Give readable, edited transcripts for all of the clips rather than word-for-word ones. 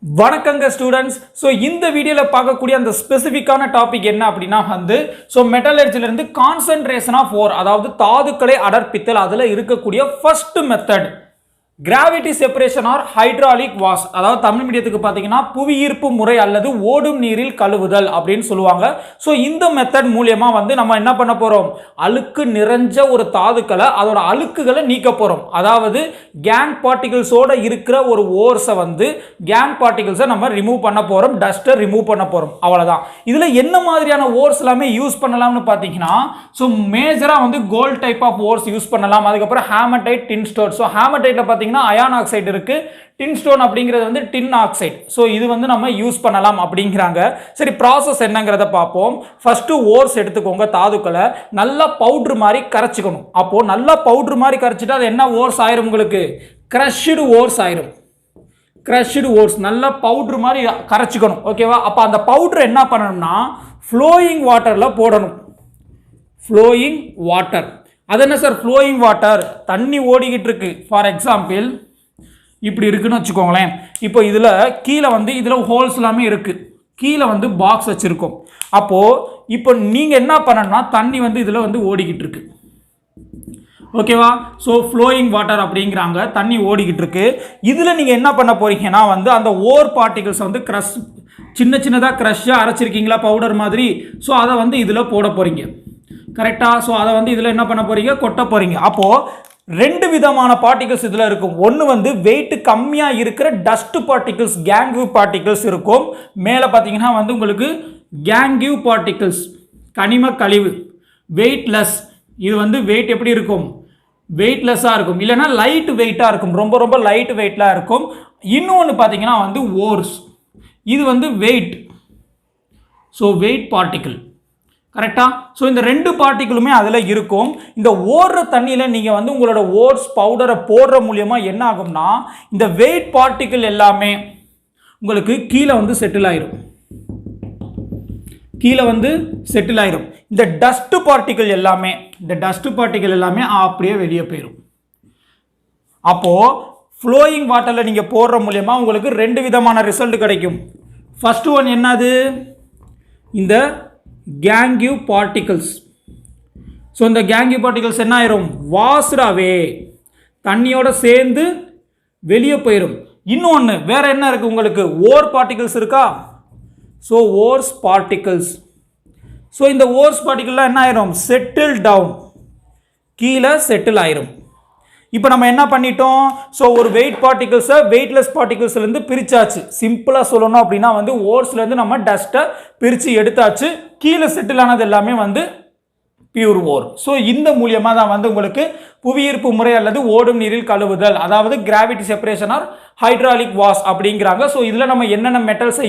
வணக்கங்க students. So இந்த வீடியோவில் பார்க்கக்கூடிய அந்த ஸ்பெசிஃபிக்கான டாபிக் என்ன அப்படின்னா மெட்டலர்ஜிலிருந்து கான்சன்ட்ரேஷன் ஆஃப் ஓர், அதாவது தாதுக்களை அடர்ப்பித்தல், அதில் இருக்கக்கூடிய first method gravity separation R hydraulic wash, அதாவது தமிழ் மீடியத்துக்கு பார்த்தீங்கன்னா புவியீர்ப்பு முறை அல்லது ஓடும் நீரில் கழுவுதல் அப்படின்னு சொல்லுவாங்க. ஸோ இந்த மெத்தட் மூலியமாக நம்ம என்ன பண்ண போகிறோம், அழுக்கு நிறைஞ்ச ஒரு தாதுக்களை அதோட அழுக்குகளை நீக்க போகிறோம். அதாவது கேங் பார்ட்டிகிள்ஸோட இருக்கிற ஒரு ஓர்ஸை கேங் பார்ட்டிகிள்ஸை நம்ம ரிமூவ் பண்ண போகிறோம், டஸ்ட்டை ரிமூவ் பண்ண போகிறோம். அவ்வளோதான். இதில் என்ன மாதிரியான ஓர்ஸ் எல்லாமே யூஸ் பண்ணலாம்னு பார்த்தீங்கன்னா மேஜராக gold type of ores use பண்ணலாம். அதுக்கப்புறம் ஹேமடைட், டின்ஸ்டோன். ஸோ ஹேமடைட்டில் பார்த்தீங்கன்னா அயான் ஆக்சைடு இருக்கு, டின்ஸ்டோன் அப்படிங்கிறது டின் ஆக்சைடு. ஸோ இது நம்ம யூஸ் பண்ணலாம் அப்படிங்கிறாங்க. சரி, ப்ராசஸ் என்னங்கிறத பார்ப்போம். ஃபர்ஸ்ட் ஓர்ஸ் எடுத்துக்கோங்க, தாதுக்களை நல்லா பவுடர் மாதிரி கரைச்சிக்கணும். அப்போ நல்லா பவுடர் மாதிரி கரைச்சிட்டு அது என்ன ஓர்ஸ் ஆயிரும், உங்களுக்கு கிரஷ்டு ஓர்ஸ் ஆயிரும். கிரஷ்டு ஓர்ஸ் நல்லா பவுடர் மாதிரி கரைச்சிக்கணும். ஓகேவா? அப்போ அந்த பவுடர் என்ன பண்ணணும்னா ஃப்ளோயிங் வாட்டரில் போடணும். ஃப்ளோயிங் வாட்டர், அது என்ன சார் ஃப்ளோயிங் வாட்டர்? தண்ணி ஓடிக்கிட்டு இருக்கு. ஃபார் எக்ஸாம்பிள் இப்படி இருக்குன்னு வச்சுக்கோங்களேன். இப்போ இதில் கீழே இதில் ஹோல்ஸ் எல்லாமே இருக்குது, கீழே பாக்ஸ் வச்சுருக்கோம். அப்போது இப்போ நீங்கள் என்ன பண்ணணும்னா தண்ணி இதில் ஓடிக்கிட்டு இருக்கு. ஓகேவா? ஸோ ஃப்ளோயிங் வாட்டர் அப்படிங்கிறாங்க, தண்ணி ஓடிக்கிட்டு இருக்கு. இதில் நீங்கள் என்ன பண்ண போறீங்கன்னா அந்த ஓர் பார்ட்டிகிள்ஸ் க்ரஷ், சின்ன சின்னதாக க்ரஷ்ஷாக அரைச்சிருக்கீங்களா பவுடர் மாதிரி. ஸோ அதை இதில் போட போகிறீங்க. கரெக்டா? ஸோ அதை இதில் என்ன பண்ண போறீங்க, கொட்ட போறீங்க. அப்போது ரெண்டு விதமான பார்ட்டிகல்ஸ் இதில் இருக்கும். ஒன்று வெயிட் கம்மியாக இருக்கிற டஸ்ட் பார்ட்டிகல்ஸ், கேங்க்யூ பார்ட்டிகல்ஸ் இருக்கும். மேலே பார்த்தீங்கன்னா உங்களுக்கு கேங்க்யூ பார்ட்டிகல்ஸ், கனிம கழிவு, வெயிட்லெஸ். இது வெயிட் எப்படி இருக்கும், வெயிட்லெஸ்ஸாக இருக்கும், இல்லைனா லைட் வெயிட்டாக இருக்கும், ரொம்ப ரொம்ப லைட் வெயிட்டாக இருக்கும். இன்னொன்று பார்த்தீங்கன்னா ஓர்ஸ், இது வெயிட். So weight particle. கரெக்டா? ஸோ இந்த ரெண்டு பார்ட்டிகளுமே அதில் இருக்கும். இந்த ஓடுற தண்ணியில் நீங்கள் உங்களோட ஓர்ஸ் பவுடரை போடுற மூலியமாக என்ன ஆகும்னா இந்த வெயிட் பார்ட்டிகிள் எல்லாமே உங்களுக்கு கீழே செட்டில் ஆயிரும். கீழே செட்டில் ஆயிரும். இந்த டஸ்ட் பார்ட்டிகிள் எல்லாமே, அப்படியே வெளியே போயிடும். அப்போது ஃப்ளோயிங் வாட்டரில் நீங்கள் போடுற மூலியமாக உங்களுக்கு ரெண்டு விதமான ரிசல்ட் கிடைக்கும். ஃபர்ஸ்ட் ஒன் என்னது, இந்த கேங்க்யூ பார்ட்டிகல்ஸ். ஸோ இந்த கேங்க்யூ பார்ட்டிகல்ஸ் என்ன ஆயிரும், வாஷ்ட் அவே, தண்ணியோட சேர்ந்து வெளியே போயிடும். இன்னொன்று வேற என்ன இருக்கு, உங்களுக்கு ஓர் பார்ட்டிகல்ஸ் இருக்கா. So ores particles. ஸோ இந்த ஓர்ஸ் பார்ட்டிகல்லாம் என்ன ஆயிரும், செட்டில் டவுன், கீழே செட்டில் ஆயிரும். இப்போ நம்ம என்ன பண்ணிட்டோம், ஸோ ஒரு வெயிட் பார்ட்டிகல்ஸை வெயிட்லெஸ் பார்ட்டிகல்ஸ்லேருந்து பிரித்தாச்சு. சிம்பிளாக சொல்லணும் அப்படின்னா ஓர்ஸ்லேருந்து நம்ம டஸ்ட்டை பிரித்து எடுத்தாச்சு. கீழே செட்டில் ஆனது எல்லாமே பியூர் ஓர். ஸோ இந்த மூலியமாக தான் உங்களுக்கு புவியீர்ப்பு முறை அல்லது ஓடும் நீரில் கழுவுதல், அதாவது gravity separation R hydraulic wash அப்படிங்கிறாங்க. ஸோ இதில் நம்ம என்னென்ன மெட்டல்ஸை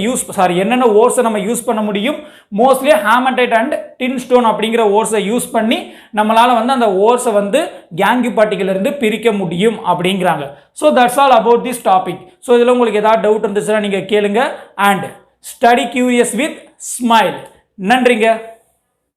என்னென்ன ஓர்ஸை நம்ம யூஸ் பண்ண முடியும், மோஸ்ட்லி ஹேமடைட் அண்ட் டின்ஸ்டோன் அப்படிங்கிற ஓர்ஸை யூஸ் பண்ணி நம்மளால் அந்த ஓர்ஸை கேங்க்யூ பார்ட்டிகிளிலிருந்து பிரிக்க முடியும் அப்படிங்கிறாங்க. So that's all about this topic. So இதில் உங்களுக்கு ஏதாவது டவுட் இருந்துச்சுன்னா நீங்கள் கேளுங்க. And study curious with smile. நன்றிங்க.